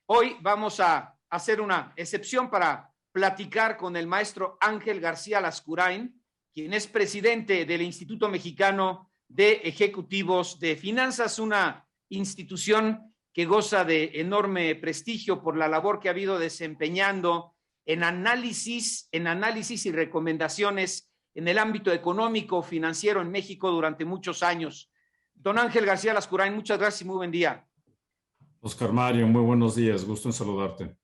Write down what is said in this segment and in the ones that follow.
Hoy vamos a hacer una excepción para platicar con el maestro Ángel García Lascurain, quien es presidente del Instituto Mexicano de Ejecutivos de Finanzas, una institución que goza de enorme prestigio por la labor que ha habido desempeñando en análisis y recomendaciones en el ámbito económico financiero en México durante muchos años. Don Ángel García Lascurain, muchas gracias y muy buen día. Oscar Mario, muy buenos días, gusto en saludarte.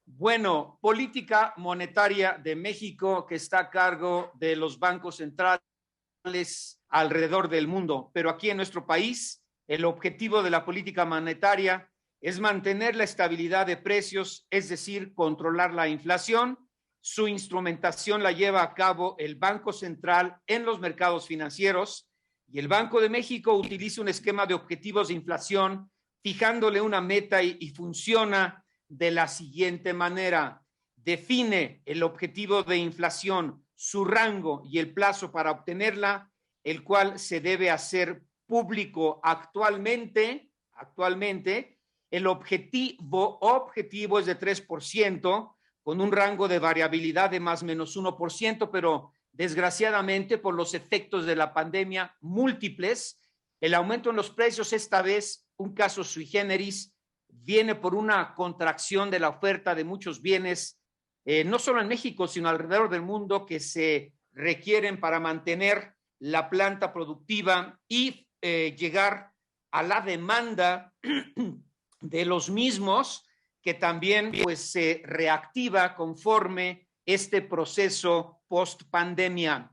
Bueno, política monetaria de México que está a cargo de los bancos centrales alrededor del mundo, pero aquí en nuestro país el objetivo de la política monetaria es mantener la estabilidad de precios, es decir, controlar la inflación. Su instrumentación la lleva a cabo el Banco Central en los mercados financieros y el Banco de México utiliza un esquema de objetivos de inflación fijándole una meta y funciona de la siguiente manera. Define el objetivo de inflación, su rango y el plazo para obtenerla, el cual se debe hacer público actualmente. El objetivo es de 3%, con un rango de variabilidad de más o menos 1%, pero desgraciadamente por los efectos de la pandemia múltiples, el aumento en los precios, esta vez un caso sui generis, viene por una contracción de la oferta de muchos bienes, no solo en México, sino alrededor del mundo, que se requieren para mantener la planta productiva y llegar a la demanda de los mismos, que también pues se reactiva conforme este proceso post pandemia.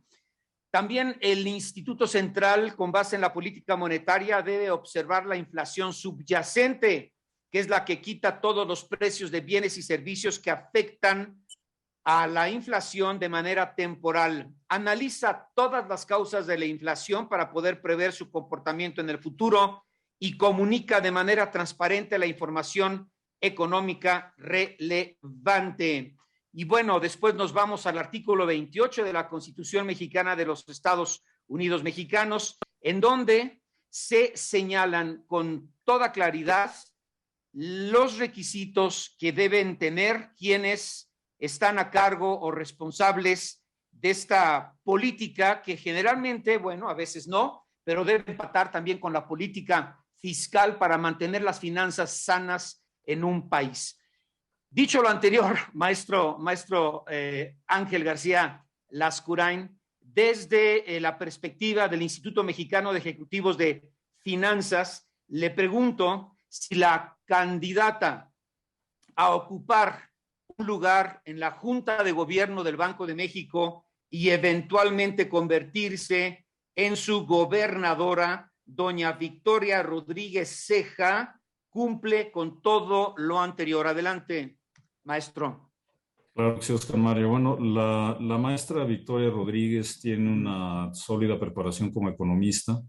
También el Instituto Central, con base en la política monetaria, debe observar la inflación subyacente, que es la que quita todos los precios de bienes y servicios que afectan a la inflación de manera temporal. Analiza todas las causas de la inflación para poder prever su comportamiento en el futuro y comunica de manera transparente la información económica relevante. Y bueno, después nos vamos al artículo 28 de la Constitución Mexicana de los Estados Unidos Mexicanos, en donde se señalan con toda claridad los requisitos que deben tener quienes están a cargo o responsables de esta política que generalmente, bueno, a veces no, pero debe empatar también con la política fiscal para mantener las finanzas sanas en un país. Dicho lo anterior, maestro Ángel García Lascurain, desde la perspectiva del Instituto Mexicano de Ejecutivos de Finanzas, le pregunto si la candidata a ocupar un lugar en la Junta de Gobierno del Banco de México y eventualmente convertirse en su gobernadora, doña Victoria Rodríguez Ceja, cumple con todo lo anterior. Adelante, maestro. Claro que sí, Oscar Mario. Bueno, la maestra Victoria Rodríguez tiene una sólida preparación como economista,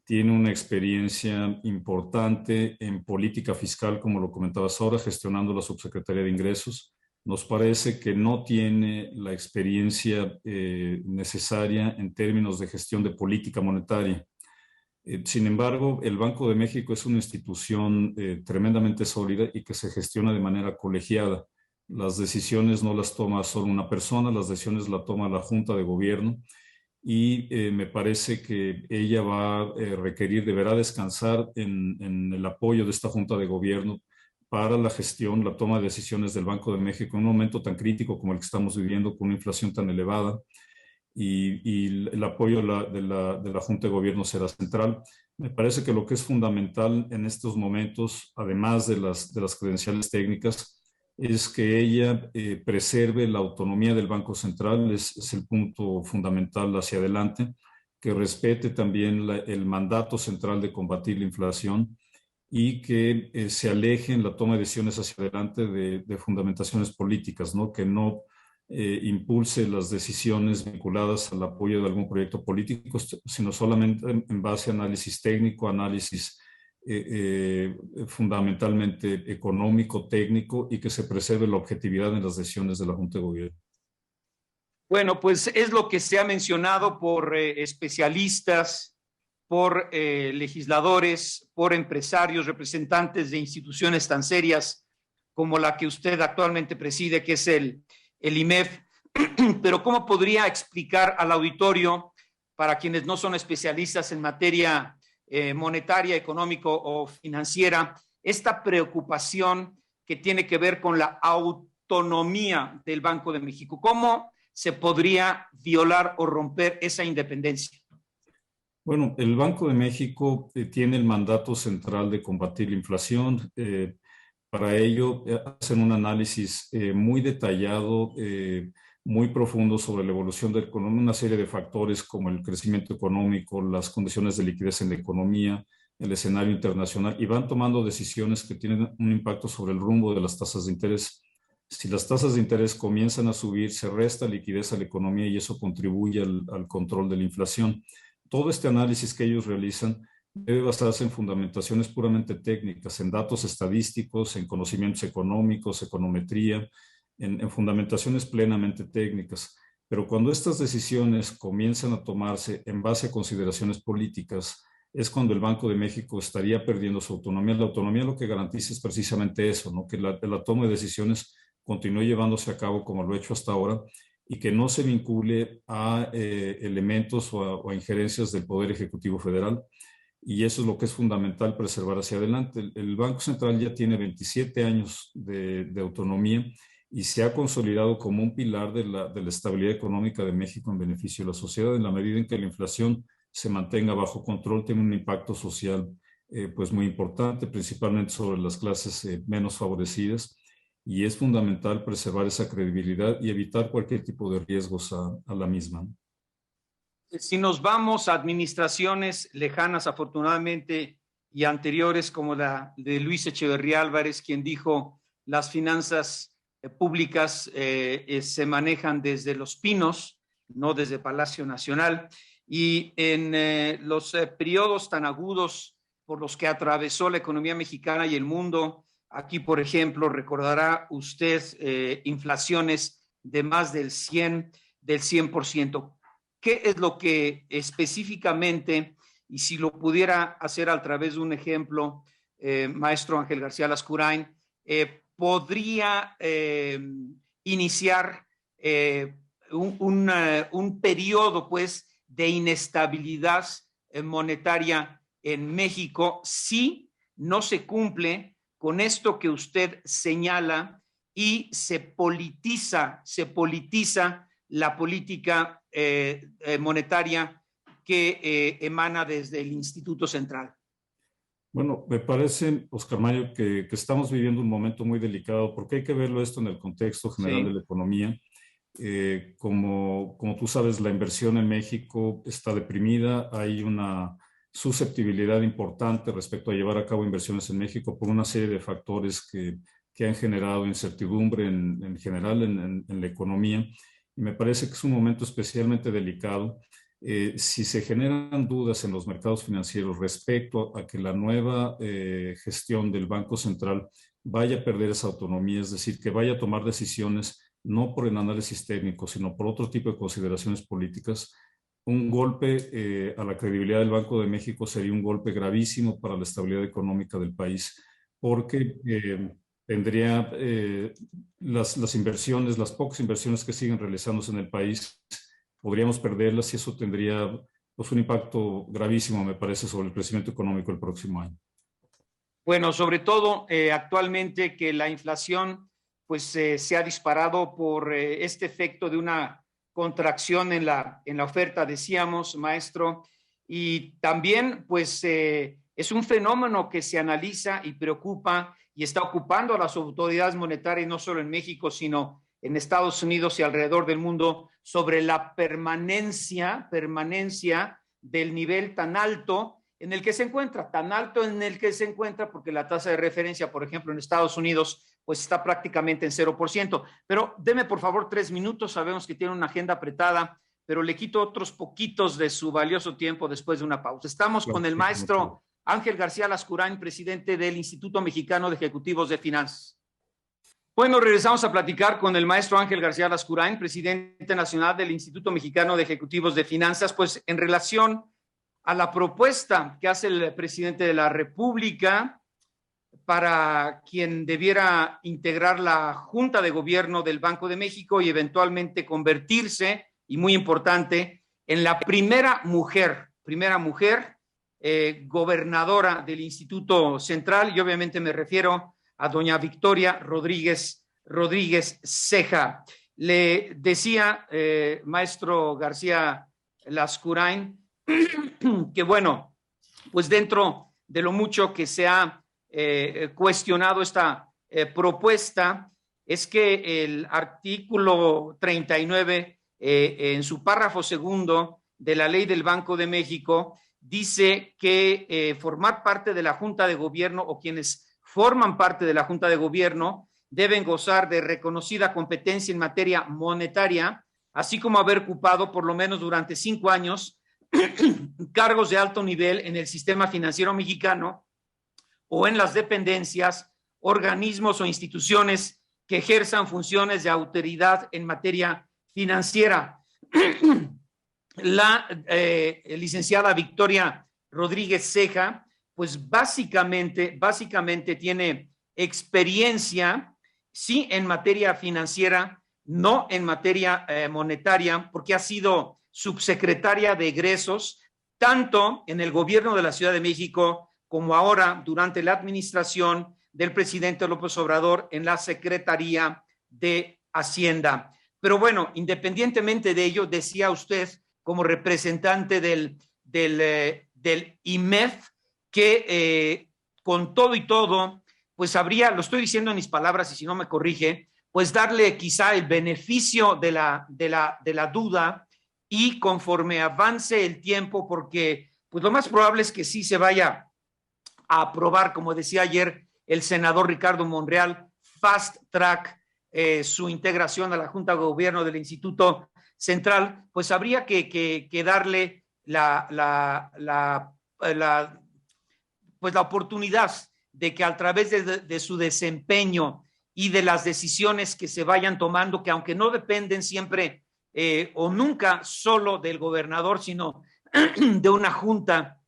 tiene una experiencia importante en política fiscal, como lo comentabas ahora, gestionando la Subsecretaría de Ingresos. Nos parece que no tiene la experiencia necesaria en términos de gestión de política monetaria. Sin embargo, el Banco de México es una institución tremendamente sólida y que se gestiona de manera colegiada. Las decisiones no las toma solo una persona, las decisiones las toma la Junta de Gobierno y me parece que ella va a requerir, deberá descansar en el apoyo de esta Junta de Gobierno para la gestión, la toma de decisiones del Banco de México en un momento tan crítico como el que estamos viviendo, con una inflación tan elevada. Y el apoyo de la Junta de Gobierno será central. Me parece que lo que es fundamental en estos momentos, además de las credenciales técnicas, es que ella preserve la autonomía del Banco Central, es el punto fundamental hacia adelante, que respete también el mandato central de combatir la inflación y que se aleje en la toma de decisiones hacia adelante de fundamentaciones políticas, ¿no? Que no impulse las decisiones vinculadas al apoyo de algún proyecto político, sino solamente en base a análisis técnico, análisis fundamentalmente económico, técnico, y que se preserve la objetividad en las decisiones de la Junta de Gobierno. Bueno, pues es lo que se ha mencionado por especialistas, por legisladores, por empresarios, representantes de instituciones tan serias como la que usted actualmente preside, que es el IMEF. Pero ¿cómo podría explicar al auditorio, para quienes no son especialistas en materia monetaria, económico o financiera, esta preocupación que tiene que ver con la autonomía del Banco de México? ¿Cómo se podría violar o romper esa independencia? Bueno, el Banco de México tiene el mandato central de combatir la inflación. Para ello hacen un análisis muy detallado, muy profundo sobre la evolución de la economía, una serie de factores como el crecimiento económico, las condiciones de liquidez en la economía, el escenario internacional, y van tomando decisiones que tienen un impacto sobre el rumbo de las tasas de interés. Si las tasas de interés comienzan a subir, se resta liquidez a la economía y eso contribuye al control de la inflación. Todo este análisis que ellos realizan debe basarse en fundamentaciones puramente técnicas, en datos estadísticos, en conocimientos económicos, econometría, en fundamentaciones plenamente técnicas. Pero cuando estas decisiones comienzan a tomarse en base a consideraciones políticas, es cuando el Banco de México estaría perdiendo su autonomía. La autonomía lo que garantiza es precisamente eso, ¿no? Que la toma de decisiones continúe llevándose a cabo como lo ha hecho hasta ahora y que no se vincule a elementos o a injerencias del Poder Ejecutivo Federal. Y eso es lo que es fundamental preservar hacia adelante. El Banco Central ya tiene 27 años de autonomía y se ha consolidado como un pilar de la estabilidad económica de México en beneficio de la sociedad. En la medida en que la inflación se mantenga bajo control, tiene un impacto social pues muy importante, principalmente sobre las clases menos favorecidas. Y es fundamental preservar esa credibilidad y evitar cualquier tipo de riesgos a la misma. Si nos vamos a administraciones lejanas, afortunadamente, y anteriores, como la de Luis Echeverría Álvarez, quien dijo las finanzas públicas se manejan desde Los Pinos, no desde Palacio Nacional, y en los periodos tan agudos por los que atravesó la economía mexicana y el mundo, aquí, por ejemplo, recordará usted inflaciones de más del 100%. ¿Qué es lo que específicamente, y si lo pudiera hacer a través de un ejemplo, maestro Ángel García Lascurain, podría iniciar un periodo, pues, de inestabilidad monetaria en México si no se cumple con esto que usted señala y se politiza la política monetaria que emana desde el Instituto Central? Bueno, me parece, Oscar Mario, que estamos viviendo un momento muy delicado porque hay que verlo esto en el contexto general de la economía. Como tú sabes, la inversión en México está deprimida, hay una susceptibilidad importante respecto a llevar a cabo inversiones en México por una serie de factores que han generado incertidumbre en general en la economía. Y me parece que es un momento especialmente delicado. Si se generan dudas en los mercados financieros respecto a que la nueva gestión del Banco Central vaya a perder esa autonomía, es decir, que vaya a tomar decisiones no por el análisis técnico, sino por otro tipo de consideraciones políticas, un golpe a la credibilidad del Banco de México sería un golpe gravísimo para la estabilidad económica del país, porque tendría las inversiones, las pocas inversiones que siguen realizándose en el país, podríamos perderlas y eso tendría pues, un impacto gravísimo, me parece, sobre el crecimiento económico el próximo año. Bueno, sobre todo actualmente que la inflación pues se ha disparado por este efecto de una contracción en la oferta, decíamos, maestro, y también pues es un fenómeno que se analiza y preocupa y está ocupando a las autoridades monetarias no solo en México, sino en Estados Unidos y alrededor del mundo, sobre la permanencia del nivel tan alto en el que se encuentra, porque la tasa de referencia, por ejemplo, en Estados Unidos, pues está prácticamente en 0%. Pero deme, por favor, 3 minutos. Sabemos que tiene una agenda apretada, pero le quito otros poquitos de su valioso tiempo después de una pausa. Estamos con el maestro Ángel García Lascurain, presidente del Instituto Mexicano de Ejecutivos de Finanzas. Bueno, regresamos a platicar con el maestro Ángel García Lascurain, presidente nacional del Instituto Mexicano de Ejecutivos de Finanzas, pues en relación a la propuesta que hace el presidente de la República para quien debiera integrar la Junta de Gobierno del Banco de México y eventualmente convertirse, y muy importante, en la primera mujer gobernadora del Instituto Central, y obviamente me refiero a doña Victoria Rodríguez Ceja. Le decía, maestro García Lascurain, que bueno, pues dentro de lo mucho que se ha cuestionado esta propuesta, es que el artículo 39, en su párrafo segundo de la ley del Banco de México, dice que formar parte de la Junta de Gobierno o quienes forman parte de la Junta de Gobierno deben gozar de reconocida competencia en materia monetaria, así como haber ocupado por lo menos durante 5 años cargos de alto nivel en el sistema financiero mexicano o en las dependencias, organismos o instituciones que ejerzan funciones de autoridad en materia financiera. La licenciada Victoria Rodríguez Ceja, pues básicamente tiene experiencia, sí, en materia financiera, no en materia monetaria, porque ha sido subsecretaria de egresos, tanto en el gobierno de la Ciudad de México como ahora durante la administración del presidente López Obrador en la Secretaría de Hacienda. Pero bueno, independientemente de ello, decía usted como representante del IMEF que con todo y todo, pues habría, lo estoy diciendo en mis palabras y si no me corrige, pues darle quizá el beneficio de la duda y conforme avance el tiempo, porque pues lo más probable es que sí se vaya a aprobar, como decía ayer el senador Ricardo Monreal, fast track su integración a la Junta de Gobierno del Instituto Central, pues habría que darle la oportunidad de que a través de su desempeño y de las decisiones que se vayan tomando, que aunque no dependen siempre o nunca solo del gobernador, sino de una junta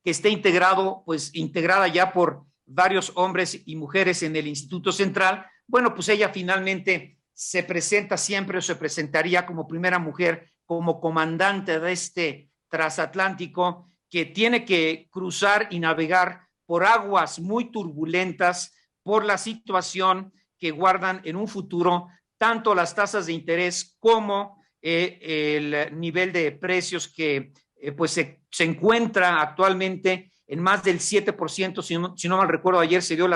que esté integrada ya por varios hombres y mujeres en el Instituto Central, bueno, pues ella finalmente se presenta siempre o se presentaría como primera mujer, como comandante de este transatlántico que tiene que cruzar y navegar por aguas muy turbulentas por la situación que guardan en un futuro tanto las tasas de interés como el nivel de precios que pues se encuentra actualmente en más del 7%, si no mal recuerdo, ayer se dio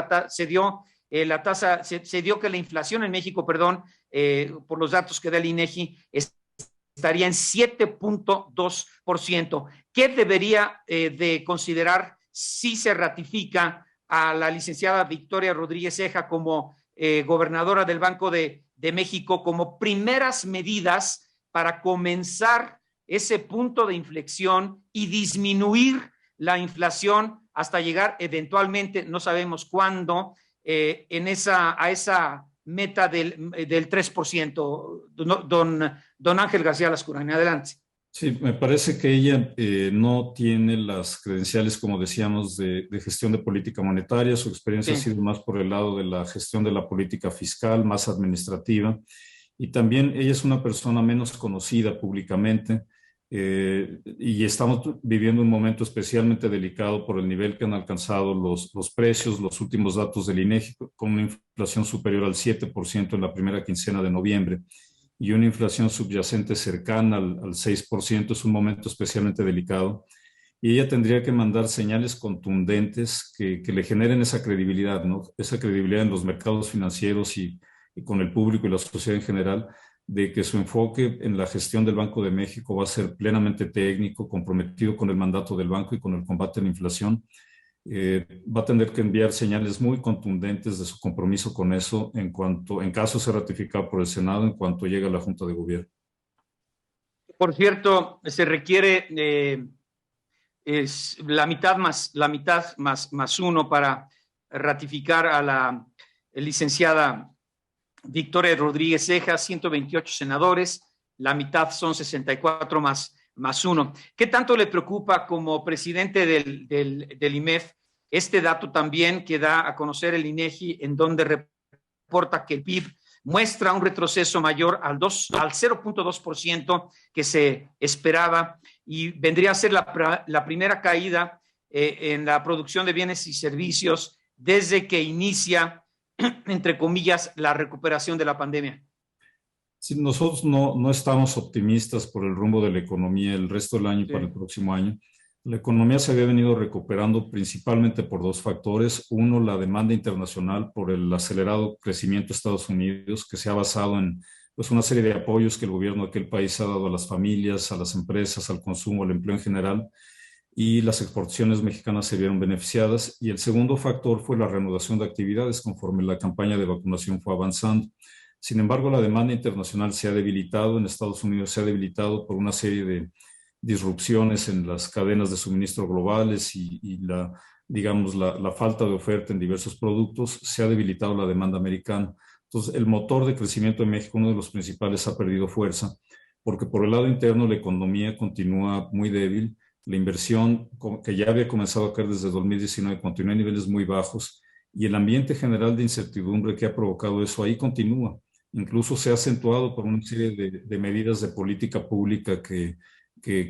que la inflación en México, por los datos que da el INEGI, estaría en 7.2%. ¿Qué debería de considerar si se ratifica a la licenciada Victoria Rodríguez Ceja como gobernadora del Banco de México como primeras medidas para comenzar ese punto de inflexión y disminuir la inflación hasta llegar eventualmente, no sabemos cuándo, a esa meta del 3%? Don Ángel García Lascurain, adelante. Sí, me parece que ella no tiene las credenciales, como decíamos, de gestión de política monetaria. Su experiencia ha sido más por el lado de la gestión de la política fiscal, más administrativa. Y también ella es una persona menos conocida públicamente. Y estamos viviendo un momento especialmente delicado por el nivel que han alcanzado los precios, los últimos datos del INEGI, con una inflación superior al 7% en la primera quincena de noviembre y una inflación subyacente cercana al 6%. Es un momento especialmente delicado y ella tendría que mandar señales contundentes que le generen esa credibilidad, ¿no? Esa credibilidad en los mercados financieros y con el público y la sociedad en general, de que su enfoque en la gestión del Banco de México va a ser plenamente técnico, comprometido con el mandato del banco y con el combate a la inflación. Va a tener que enviar señales muy contundentes de su compromiso con eso en caso sea ratificado por el Senado, en cuanto llegue a la Junta de Gobierno. Por cierto, se requiere la mitad más uno para ratificar a la licenciada Victoria Rodríguez Ceja, 128 senadores, la mitad son 64 más uno. ¿Qué tanto le preocupa como presidente del IMEF este dato también que da a conocer el INEGI, en donde reporta que el PIB muestra un retroceso mayor al 0.2% que se esperaba, y vendría a ser la primera caída en la producción de bienes y servicios desde que inicia, entre comillas, la recuperación de la pandemia. Sí, nosotros no estamos optimistas por el rumbo de la economía el resto del año y para el próximo año. La economía se había venido recuperando principalmente por dos factores. Uno, la demanda internacional por el acelerado crecimiento de Estados Unidos, que se ha basado en pues, una serie de apoyos que el gobierno de aquel país ha dado a las familias, a las empresas, al consumo, al empleo en general, y las exportaciones mexicanas se vieron beneficiadas. Y el segundo factor fue la reanudación de actividades conforme la campaña de vacunación fue avanzando. Sin embargo, la demanda internacional se ha debilitado, en Estados Unidos se ha debilitado por una serie de disrupciones en las cadenas de suministro globales y digamos, la falta de oferta en diversos productos. Se ha debilitado la demanda americana. Entonces, el motor de crecimiento de México, uno de los principales, ha perdido fuerza, porque por el lado interno la economía continúa muy débil. La inversión, que ya había comenzado a caer desde 2019, continúa en niveles muy bajos, y el ambiente general de incertidumbre que ha provocado eso ahí continúa. Incluso se ha acentuado por una serie de medidas de política pública que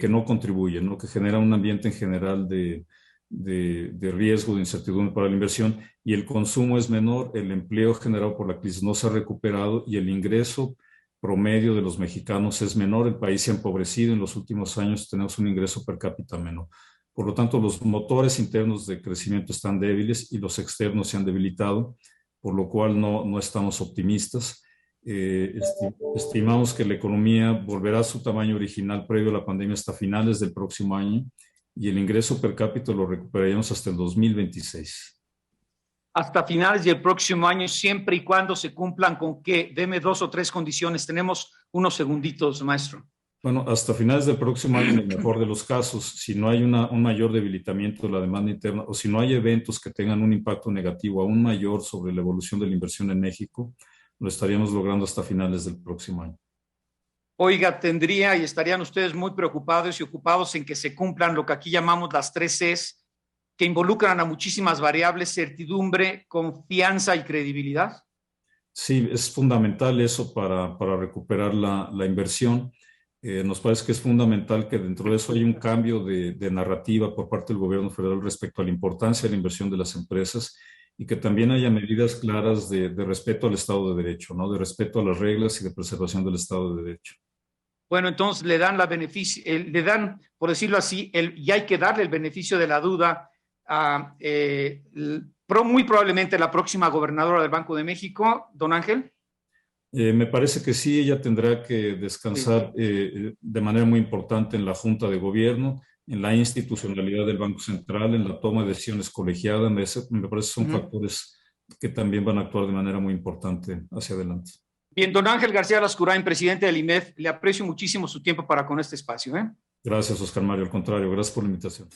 no contribuyen, ¿no? Que genera un ambiente en general de riesgo, de incertidumbre para la inversión, y el consumo es menor, el empleo generado por la crisis no se ha recuperado y el ingreso promedio de los mexicanos es menor. El país se ha empobrecido en los últimos años, tenemos un ingreso per cápita menor. Por lo tanto, los motores internos de crecimiento están débiles y los externos se han debilitado, por lo cual no estamos optimistas. Estimamos que la economía volverá a su tamaño original previo a la pandemia hasta finales del próximo año, y el ingreso per cápita lo recuperaríamos hasta el 2026. Hasta finales del próximo año, siempre y cuando se cumplan con qué, deme 2 o 3 condiciones. Tenemos unos segunditos, maestro. Bueno, hasta finales del próximo año, en el mejor de los casos, si no hay un mayor debilitamiento de la demanda interna o si no hay eventos que tengan un impacto negativo aún mayor sobre la evolución de la inversión en México, lo estaríamos logrando hasta finales del próximo año. Oiga, tendría y estarían ustedes muy preocupados y ocupados en que se cumplan lo que aquí llamamos las 3 Cs, que involucran a muchísimas variables: certidumbre, confianza y credibilidad. Sí, es fundamental eso para recuperar la inversión. Nos parece que es fundamental que dentro de eso haya un cambio de narrativa por parte del gobierno federal respecto a la importancia de la inversión de las empresas, y que también haya medidas claras de respeto al Estado de Derecho, ¿no? De respeto a las reglas y de preservación del Estado de Derecho. Bueno, entonces le dan, por decirlo así, y hay que darle el beneficio de la duda a muy probablemente la próxima gobernadora del Banco de México, don Ángel. Me parece que sí, ella tendrá que descansar de manera muy importante en la Junta de Gobierno, en la institucionalidad del Banco Central, en la toma de decisiones colegiada. Me parece que son factores que también van a actuar de manera muy importante hacia adelante. Bien, don Ángel García Lascurain, presidente del IMEF, le aprecio muchísimo su tiempo para con este espacio. Gracias, Oscar Mario. Al contrario, gracias por la invitación.